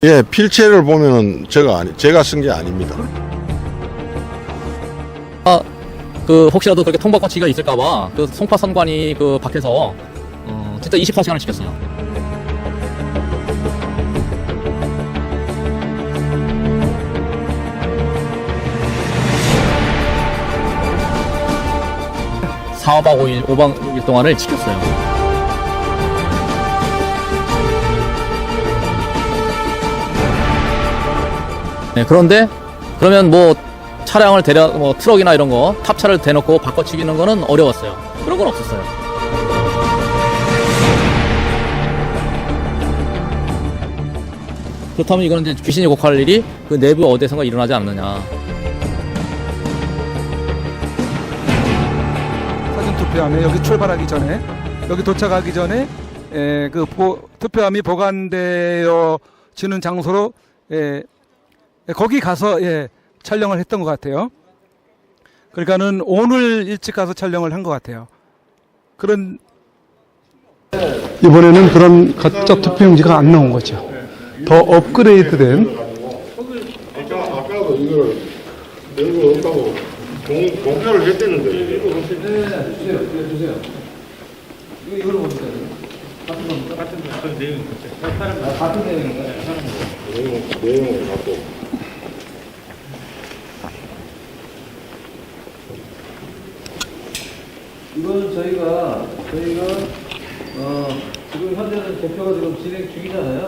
예, 필체를 보면은 제가 쓴 게 아닙니다. 그 혹시라도 그렇게 통박거치기가 있을까봐 그 송파 선관이 그 밖에서 진짜 24시간을 지켰어요. (4박 5일) 동안을 지켰어요. 네, 그런데 그러면 뭐 차량을 뭐 트럭이나 이런 거 탑차를 대놓고 바꿔치기는 거는 어려웠어요. 그런 건 없었어요. 그렇다면 이거는 이제 귀신이 곡할 일이 그 내부 어디선가 일어나지 않느냐. 사전 투표함에 여기 출발하기 전에, 여기 도착하기 전에 투표함이 보관되어지는 장소로 거기 가서 촬영을 했던 것 같아요. 그러니까는 오늘 일찍 가서 촬영을 한 것 같아요. 이번에는 그런 가짜 투표용지가 안 나온 거죠. 더 업그레이드된. 아까도 이걸 연구 없다고 공표를 했대는데. 주세요. 이걸로 보세요. 같은 겁니까? 같은 내용. 같은 내용인가요? 내용을 갖고. 이거는 저희가 지금 현재는 대표가 지금 진행 중이잖아요.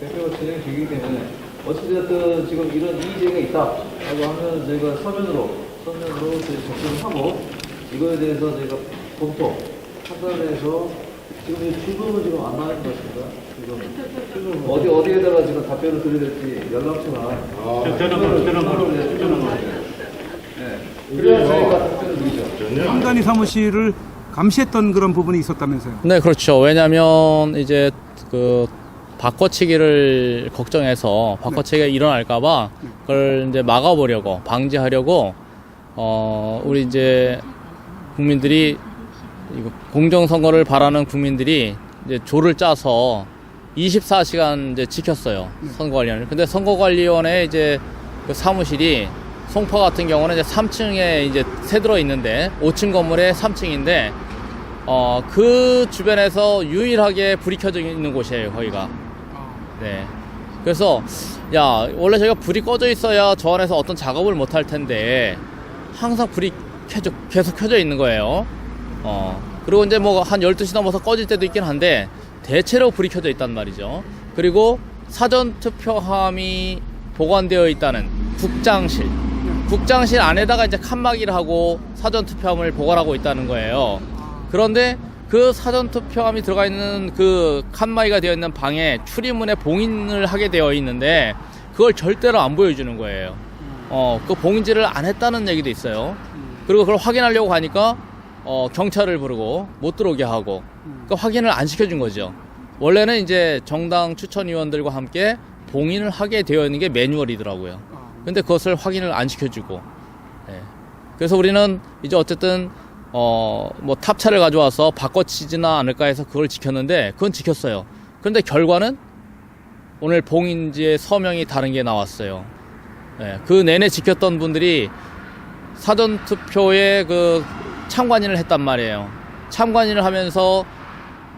대표가 진행 중이기 때문에 어찌됐든 지금 이런 이의제가 있다라고 하면 저희가 서면으로 저희 접근을 하고 이거에 대해서 저희가 검토, 판단을 해서 지금 이 출금은 지금 안 나는 것 같습니다. 지금 어디에다가 지금 답변을 드려야 될지 연락처나 그래야 저희가 답변을 드리죠. 상관이 사무실을 감시했던 그런 부분이 있었다면서요? 네, 그렇죠. 왜냐면 이제 그 바꿔치기를 걱정해서 바꿔치기가 일어날까봐 그걸 이제 막아보려고, 방지하려고 우리 이제 국민들이 이거 공정선거를 바라는 국민들이 이제 조를 짜서 24시간 이제 지켰어요. 선거관리원을. 근데 선거관리원에 이제 그 사무실이 송파 같은 경우는 이제 3층에 이제 새들어 있는데 5층 건물에 3층인데 그 주변에서 유일하게 불이 켜져 있는 곳이에요, 거기가. 네. 그래서 야, 원래 저희가 불이 꺼져 있어야 저 안에서 어떤 작업을 못 할 텐데 항상 불이 계속 켜져 있는 거예요. 그리고 이제 뭐 한 12시 넘어서 꺼질 때도 있긴 한데 대체로 불이 켜져 있단 말이죠. 그리고 사전 투표함이 보관되어 있다는 국장실 안에다가 이제 칸막이를 하고 사전 투표함을 보관하고 있다는 거예요. 그런데 그 사전 투표함이 들어가 있는 그 칸막이가 되어 있는 방에 출입문에 봉인을 하게 되어 있는데 그걸 절대로 안 보여주는 거예요. 그 봉인지를 안 했다는 얘기도 있어요. 그리고 그걸 확인하려고 하니까 경찰을 부르고 못 들어오게 하고 그 확인을 안 시켜준 거죠. 원래는 이제 정당 추천위원들과 함께 봉인을 하게 되어 있는 게 매뉴얼이더라고요. 근데 그것을 확인을 안 시켜주고, 그래서 우리는 이제 어쨌든 뭐 탑차를 가져와서 바꿔치지나 않을까 해서 그걸 지켰는데 그건 지켰어요. 그런데 결과는 오늘 봉인지의 서명이 다른 게 나왔어요. 그 내내 지켰던 분들이 사전투표에 그 참관인을 했단 말이에요. 참관인을 하면서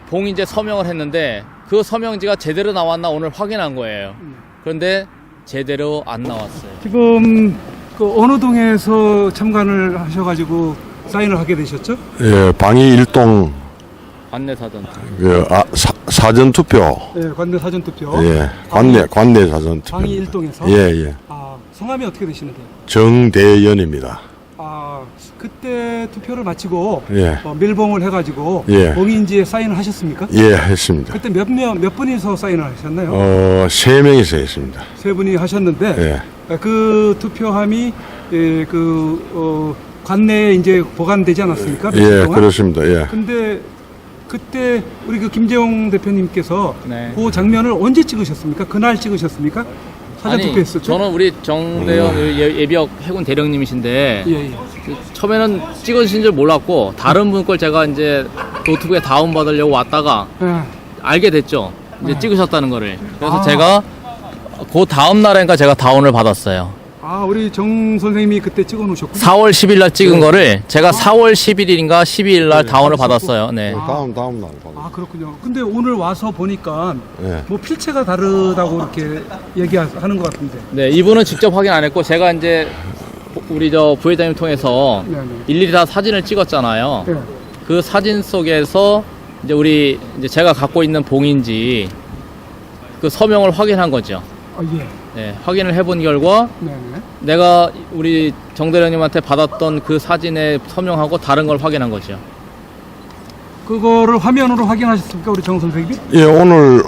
봉인제 서명을 했는데 그 서명지가 제대로 나왔나 오늘 확인한 거예요. 그런데 제대로 안 나왔어요. 지금 그 어느 동에서 참관을 하셔가지고 사인을 하게 되셨죠? 예, 방위 1동 관내 사전. 사전 투표. 네, 관내 사전 투표. 예, 관내 사전 투표. 방위 1동에서. 예. 성함이 어떻게 되시는데요? 정대연입니다. 그때 투표를 마치고 예. 밀봉을 해가지고 봉인지에 사인을 하셨습니까? 예, 했습니다. 그때 몇 분이서 사인을 하셨나요? 3명이서 했습니다. 3분이 하셨는데 그 투표함이 관내에 이제 보관되지 않았습니까? 예, 그렇습니다. 예. 근데 그때 우리 그 김재용 대표님께서 네. 그 장면을 언제 찍으셨습니까? 그날 찍으셨습니까? 사전 투표했었죠? 저는 우리 정대현 예비역 해군 대령님이신데 예. 처음에는 찍으신 줄 몰랐고 다른 분 걸 제가 이제 노트북에 다운받으려고 왔다가 알게 됐죠. 이제 찍으셨다는 거를. 그래서 제가 그 다음 날인가 제가 다운을 받았어요. 아, 우리 정 선생님이 그때 찍어 놓으셨군요. 4월 10일 날 찍은 거를 제가 4월 11일인가 12일 날 다운을 받았어요. 네. 다음 날. 아, 그렇군요. 근데 오늘 와서 보니까 예. 뭐 필체가 다르다고 이렇게 얘기하는 것 같은데. 네, 이분은 직접 확인 안 했고 제가 이제 우리 저 부회장님 통해서 네네. 일일이 다 사진을 찍었잖아요. 네. 그 사진 속에서 이제 우리 이제 제가 갖고 있는 봉인지 그 서명을 확인한 거죠. 아, 예. 네, 확인을 해본 결과 네네. 내가 우리 정대령님한테 받았던 그 사진에 서명하고 다른 걸 확인한 거죠. 그거를 화면으로 확인하셨습니까, 우리 정 선생님이? 예, 오늘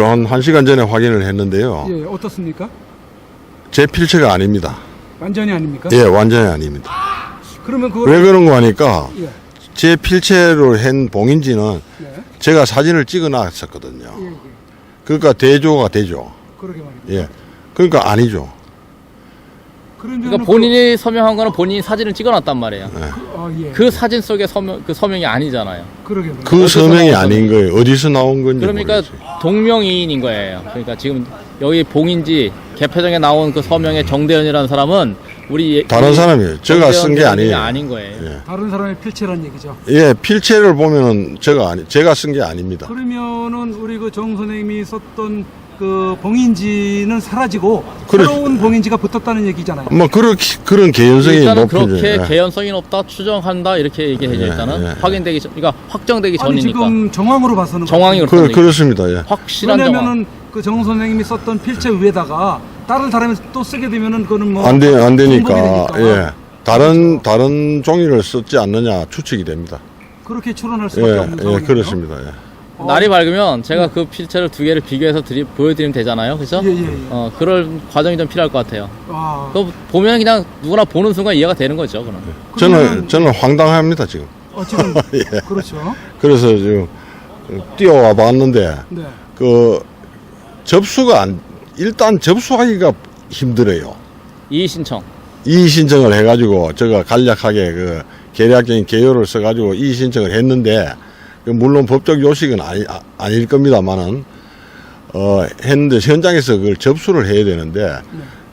한 1시간 전에 확인을 했는데요. 예, 어떻습니까? 제 필체가 아닙니다. 완전히 아닙니까? 예, 완전히 아닙니다. 그러면 그걸 왜 그런 거 하니까 예. 제 필체로 한 봉인지는 네. 제가 사진을 찍어 놨었거든요. 예, 예. 그러니까 대조가 되죠. 그러게 말입니다. 예. 그러니까 아니죠. 그러니까 본인이 서명한 거는 본인이 사진을 찍어놨단 말이에요. 예. 그 사진 속에 그 서명이 아니잖아요. 그러게 말입니다. 그 어디서 서명이 나온 아닌 거예요. 어디서 나온 건지 그러니까 모르겠어요. 동명이인인 거예요. 그러니까 지금 여기 봉인지 개표장에 나온 그 서명의 정대현이라는 사람은 우리 다른 사람이에요. 제가 쓴 게 정대현 아니에요. 아닌 거예요. 예. 다른 사람의 필체란 얘기죠. 예, 필체를 보면은 제가 쓴 게 아닙니다. 그러면은 우리 그 정 선생님이 썼던 그 봉인지는 사라지고 그래. 새로운 봉인지가 붙었다는 얘기잖아요. 뭐 그런 개연성이 일단은 높은 그렇게 예. 개연성이 높다 추정한다 이렇게 얘기해죠. 예, 일단은 예, 예. 확인되기 전, 그러니까 확정되기 아니 전이니까 지금 정황으로 봐서는 정황이 그렇습니다. 그렇다는 얘기. 그렇습니다. 예. 확실한 정황. 왜냐면은 그 정 선생님이 썼던 필체 위에다가 다른 사람이 또 쓰게 되면은 그거는 뭐 안 되니까 중복이 되니까 예. 다른 종이를 썼지 않느냐 추측이 됩니다. 그렇게 추론할 수밖에 예, 없는 예, 상황이네요. 그렇습니다. 예. 날이 밝으면 제가 그 필체를 두 개를 비교해서 보여드리면 되잖아요. 그죠? 예, 예, 예. 그럴 과정이 좀 필요할 것 같아요. 아, 그거 보면 그냥 누구나 보는 순간 이해가 되는 거죠. 그럼. 저는 황당합니다 지금. 지금 예. 그렇죠. 그래서 지금 뛰어와 봤는데 네. 그 일단 접수하기가 힘들어요. 이의 신청. 이의 신청을 해가지고 제가 간략하게 그 계략적인 개요를 써가지고 이의 신청을 했는데 그 물론 법적 요식은 아닐 겁니다만은 했는데 현장에서 그걸 접수를 해야 되는데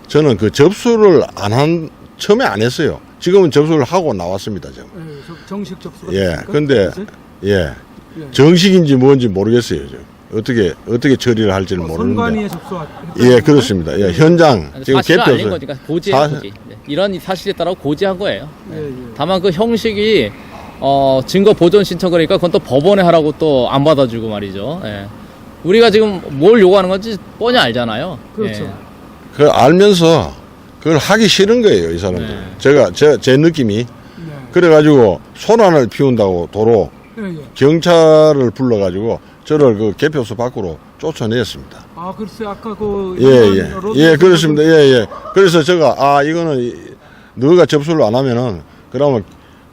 저는 그 접수를 처음에 안 했어요. 지금은 접수를 하고 나왔습니다. 지금. 예, 정식 접수가 예, 됐습니까? 근데 이제? 예, 예. 정식인지 뭔지 모르겠어요. 지금. 어떻게 처리를 할지는 모르는데. 선관위에 접수했다. 예, 그렇습니다. 예, 현장 지금 사실은 아닌 개표소. 거니까 고지예요, 고지. 네. 이런 사실에 따라 고지한 거예요. 예, 예. 다만 그 형식이 증거 보존 신청 그러니까 그건 또 법원에 하라고 또 안 받아주고 말이죠. 예. 우리가 지금 뭘 요구하는 건지 뻔히 알잖아요. 그렇죠. 예. 그 알면서 그걸 하기 싫은 거예요, 이 사람들. 네. 제 느낌이. 네. 그래가지고 소란을 피운다고 도로 예, 예. 경찰을 불러가지고 저를 그 개표소 밖으로 쫓아냈습니다. 아, 글쎄 아까 그 예, 그렇습니다. 예. 그래서 제가 이거는 너가 접수를 안 하면은 그러면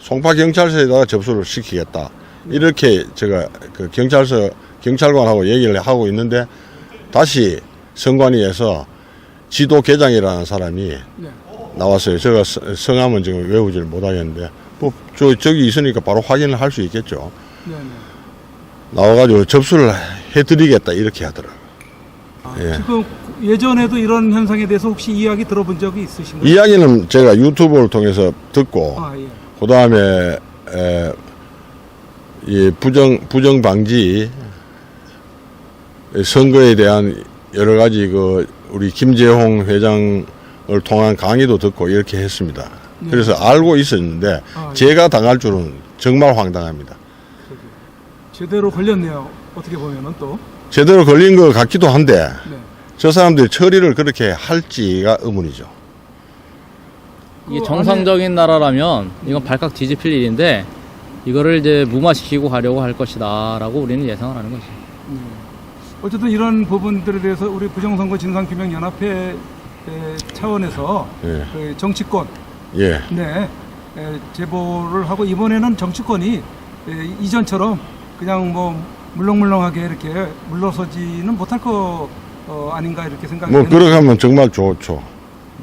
송파 경찰서에다가 접수를 시키겠다. 이렇게 제가 그 경찰관하고 얘기를 하고 있는데 다시 선관위에서 지도계장이라는 사람이 네. 나왔어요. 제가 성함은 지금 외우지를 못하겠는데 뭐 저기 있으니까 바로 확인을 할 수 있겠죠. 네, 네. 나와가지고 접수를 해드리겠다 이렇게 하더라고요. 예. 지금 예전에도 이런 현상에 대해서 혹시 이야기 들어본 적이 있으신가요? 이야기는 제가 유튜브를 통해서 듣고 아, 예. 그 다음에 이 부정 방지 선거에 대한 여러 가지 그 우리 김재홍 회장을 통한 강의도 듣고 이렇게 했습니다. 네. 그래서 알고 있었는데 아, 예. 제가 당할 줄은 정말 황당합니다. 제대로 걸렸네요. 어떻게 보면은 또. 제대로 걸린 것 같기도 한데 네. 저 사람들이 처리를 그렇게 할지가 의문이죠. 이게 정상적인 나라라면 이건 발칵 뒤집힐 일인데 이거를 이제 무마시키고 가려고 할 것이다라고 우리는 예상을 하는 거죠. 어쨌든 이런 부분들에 대해서 우리 부정선거 진상규명연합회 차원에서 예. 그 정치권 예. 네, 제보를 하고 이번에는 정치권이 이전처럼 그냥 뭐 물렁물렁하게 이렇게 물러서지는 못할 거 아닌가 이렇게 생각이 뭐 되는데 그렇게 하면 정말 좋죠.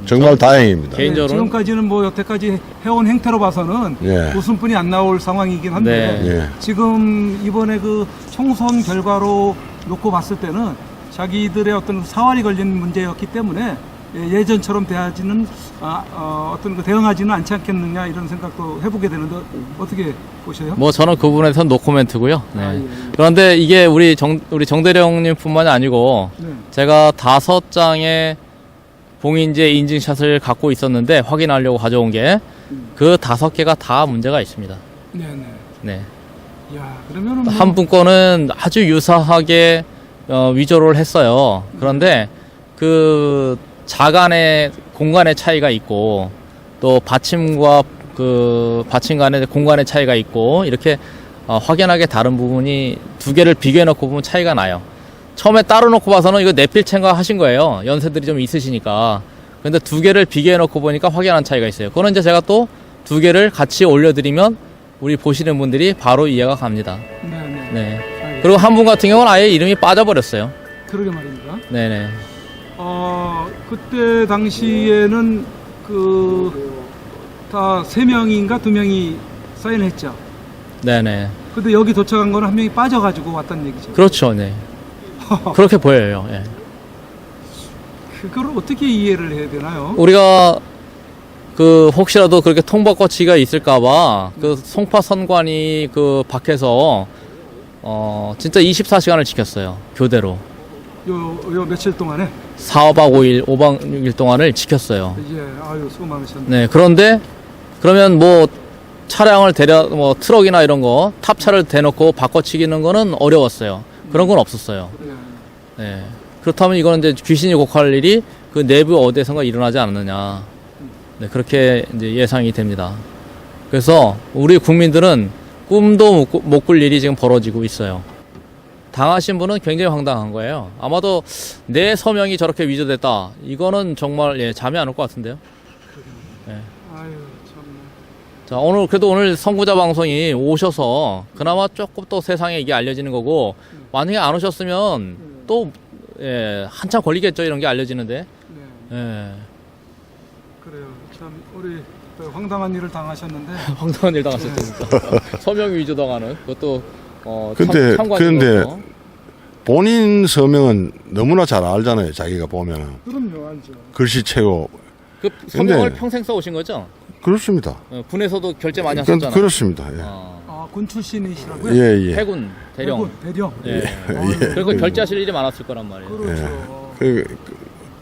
정말 다행입니다. 개인적으로는 지금까지는 뭐 여태까지 해온 행태로 봐서는 예. 웃음뿐이 안 나올 상황이긴 한데 네. 예. 지금 이번에 그 총선 결과로 놓고 봤을 때는 자기들의 어떤 사활이 걸린 문제였기 때문에 예전처럼 대하지는 어떤 그 대응하지는 않지 않겠느냐 이런 생각도 해보게 되는데 어떻게 보셔요? 뭐 저는 그 부분에서는 노코멘트고요. 네. 예. 그런데 이게 우리 정대령님뿐만이 아니고 네. 제가 5장의 봉인제 인증샷을 갖고 있었는데 확인하려고 가져온 게 그 5개가 다 문제가 있습니다. 네네. 네. 야 그러면은 뭐 한 분 거는 아주 유사하게 위조를 했어요. 그런데 그 자간의 공간의 차이가 있고 또 받침과 그 받침 간의 공간의 차이가 있고 이렇게 확연하게 다른 부분이 2개를 비교해 놓고 보면 차이가 나요. 처음에 따로 놓고 봐서는 이거 내필체인가 하신 거예요. 연세들이 좀 있으시니까. 근데 2개를 비교해 놓고 보니까 확연한 차이가 있어요. 그거는 이제 제가 또 2개를 같이 올려드리면 우리 보시는 분들이 바로 이해가 갑니다. 네네. 네. 그리고 한 분 같은 경우는 아예 이름이 빠져버렸어요. 그러게 말입니다. 네네. 그때 당시에는 다 3명인가 2명이 사인했죠. 네네. 근데 여기 도착한 거는 한 명이 빠져가지고 왔다는 얘기죠. 그렇죠. 네. 그렇게 보여요. 예. 그걸 어떻게 이해를 해야 되나요? 우리가 그 혹시라도 그렇게 통바꿔치기가 있을까봐 그 송파 선관위 그 밖에서 진짜 24시간을 지켰어요. 교대로. 요 며칠 동안에 4박 5일, 5박 6일 동안을 지켰어요. 아유 수고 많으셨네. 네. 그런데 그러면 뭐 차량을 뭐 트럭이나 이런 거 탑차를 대놓고 바꿔치기는 거는 어려웠어요. 그런 건 없었어요. 예. 네. 그렇다면 이거는 이제 귀신이 곡할 일이 그 내부 어디에선가 일어나지 않느냐. 네, 그렇게 이제 예상이 됩니다. 그래서 우리 국민들은 꿈도 못 꿀 일이 지금 벌어지고 있어요. 당하신 분은 굉장히 황당한 거예요. 아마도 내 서명이 저렇게 위조됐다. 이거는 정말 잠이 안 올 것 같은데요. 네. 아유 참. 자, 오늘 선구자 방송이 오셔서 그나마 조금 또 세상에 이게 알려지는 거고, 만약에 안 오셨으면 또 한참 걸리겠죠. 이런 게 알려지는데. 네. 예. 그래요. 참 우리 황당한 일을 당하셨는데. 황당한 일 당하셨다니까. 서명 위조 당하는 그것도 근데 본인 서명은 너무나 잘 알잖아요. 자기가 보면은 그럼요, 알죠. 글씨체고. 그 서명을 근데- 평생 써오신 거죠? 그렇습니다. 군에서도 결제 많이 하셨잖아요. 그렇습니다. 예. 군 출신이시라고요? 예, 예. 해군 대령. 대령. 예. 아유, 그리고 결제하실 일이 많았을 거란 말이에요. 그렇죠.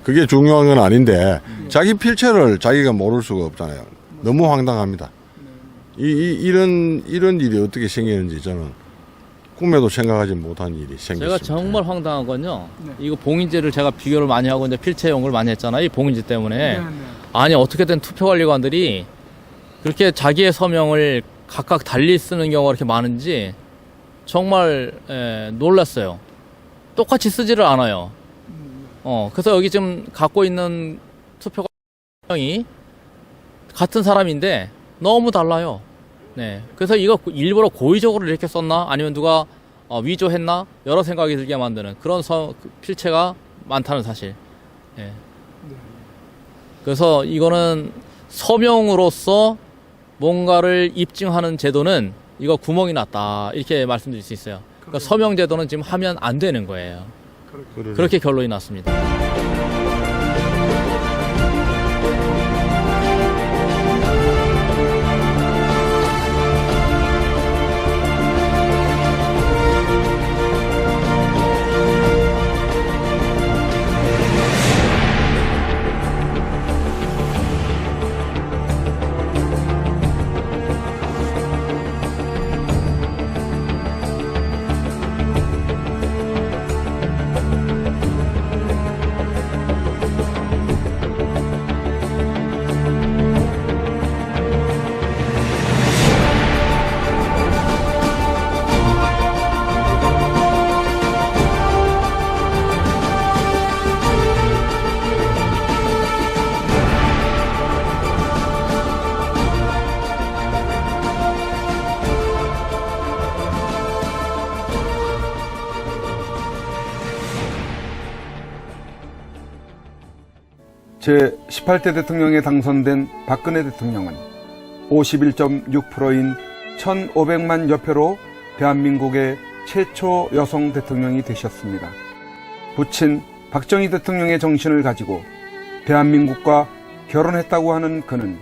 그게 중요한 건 아닌데 자기 필체를 자기가 모를 수가 없잖아요. 너무 황당합니다. 이런 일이 어떻게 생기는지 저는 꿈에도 생각하지 못한 일이 생겼습니다. 제가 정말 황당한 건요. 네. 이거 봉인제를 제가 비교를 많이 하고 이제 필체용을 많이 했잖아요. 이 봉인제 때문에. 네, 네. 아니 어떻게든 투표관리관들이 그렇게 자기의 서명을 각각 달리 쓰는 경우가 그렇게 많은지 정말 놀랐어요. 똑같이 쓰지를 않아요. 그래서 여기 지금 갖고 있는 투표관이 같은 사람인데 너무 달라요. 네. 그래서 이거 일부러 고의적으로 이렇게 썼나? 아니면 누가 위조했나? 여러 생각이 들게 만드는 그런 필체가 많다는 사실. 예. 그래서 이거는 서명으로서 뭔가를 입증하는 제도는 이거 구멍이 났다. 이렇게 말씀드릴 수 있어요. 그러니까 서명 제도는 지금 하면 안 되는 거예요. 그렇게 결론이 났습니다. 제18대 대통령에 당선된 박근혜 대통령은 51.6%인 1,500만 여표로 대한민국의 최초 여성 대통령이 되셨습니다. 부친 박정희 대통령의 정신을 가지고 대한민국과 결혼했다고 하는 그는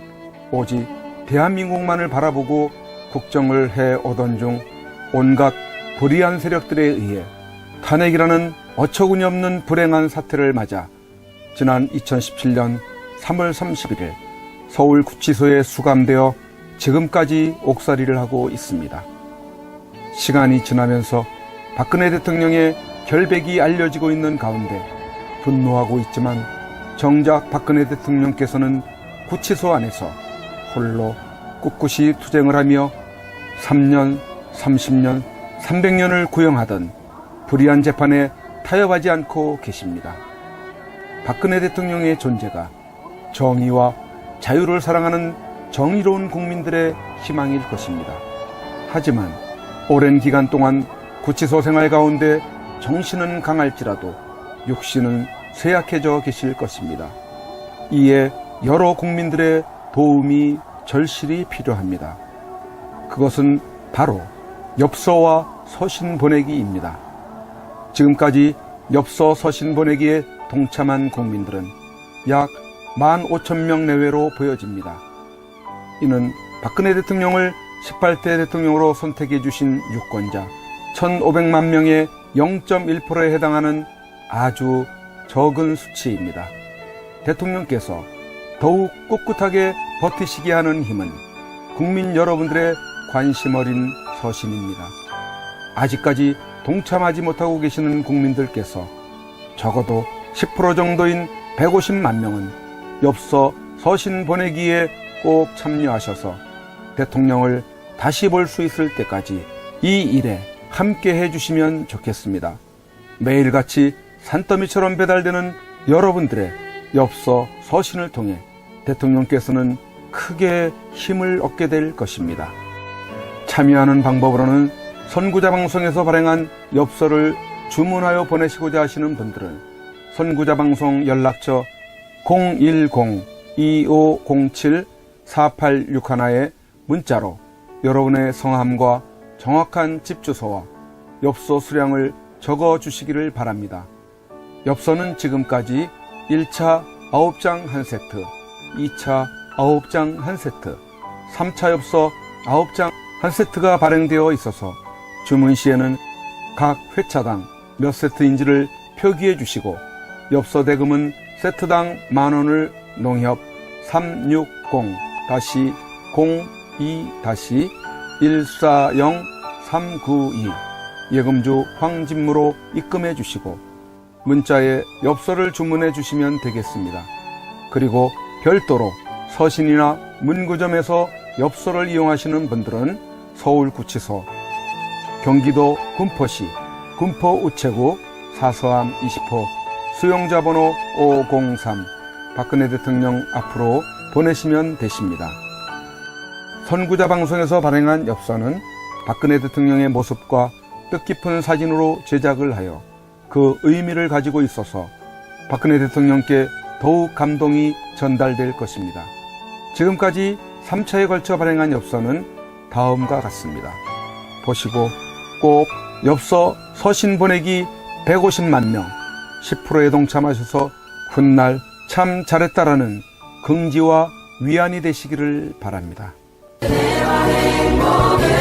오직 대한민국만을 바라보고 국정을 해오던 중 온갖 불의한 세력들에 의해 탄핵이라는 어처구니 없는 불행한 사태를 맞아 지난 2017년 3월 31일 서울 구치소에 수감되어 지금까지 옥살이를 하고 있습니다. 시간이 지나면서 박근혜 대통령의 결백이 알려지고 있는 가운데 분노하고 있지만 정작 박근혜 대통령께서는 구치소 안에서 홀로 꿋꿋이 투쟁을 하며 3년, 30년, 300년을 구형하던 불의한 재판에 타협하지 않고 계십니다. 박근혜 대통령의 존재가 정의와 자유를 사랑하는 정의로운 국민들의 희망일 것입니다. 하지만 오랜 기간 동안 구치소 생활 가운데 정신은 강할지라도 육신은 쇠약해져 계실 것입니다. 이에 여러 국민들의 도움이 절실히 필요합니다. 그것은 바로 엽서와 서신 보내기입니다. 지금까지 엽서 서신 보내기에 동참한 국민들은 약 15,000명 내외로 보여집니다. 이는 박근혜 대통령을 18대 대통령으로 선택해 주신 유권자 1,500만 명의 0.1%에 해당하는 아주 적은 수치입니다. 대통령께서 더욱 꿋꿋하게 버티시게 하는 힘은 국민 여러분들의 관심 어린 서신입니다. 아직까지 동참하지 못하고 계시는 국민들께서 적어도 10% 정도인 150만 명은 엽서 서신 보내기에 꼭 참여하셔서 대통령을 다시 볼 수 있을 때까지 이 일에 함께 해주시면 좋겠습니다. 매일같이 산더미처럼 배달되는 여러분들의 엽서 서신을 통해 대통령께서는 크게 힘을 얻게 될 것입니다. 참여하는 방법으로는 선구자 방송에서 발행한 엽서를 주문하여 보내시고자 하시는 분들은 선구자 방송 연락처 010-2507-4861에 문자로 여러분의 성함과 정확한 집 주소와 엽서 수량을 적어 주시기를 바랍니다. 엽서는 지금까지 1차 9장 1세트, 2차 9장 1세트, 3차 엽서 9장 1세트가 발행되어 있어서 주문 시에는 각 회차당 몇 세트인지를 표기해 주시고 엽서 대금은 세트당 10,000원을 농협 360-02-140-392 예금주 황진무로 입금해 주시고 문자에 엽서를 주문해 주시면 되겠습니다. 그리고 별도로 서신이나 문구점에서 엽서를 이용하시는 분들은 서울구치소, 경기도 군포시 군포우체구 사서함 20호 수용자 번호 503 박근혜 대통령 앞으로 보내시면 되십니다. 선구자 방송에서 발행한 엽서는 박근혜 대통령의 모습과 뜻깊은 사진으로 제작을 하여 그 의미를 가지고 있어서 박근혜 대통령께 더욱 감동이 전달될 것입니다. 지금까지 3차에 걸쳐 발행한 엽서는 다음과 같습니다. 보시고 꼭 엽서 서신 보내기 150만 명 10%에 동참하셔서 훗날 참 잘했다라는 긍지와 위안이 되시기를 바랍니다. 대화 행복을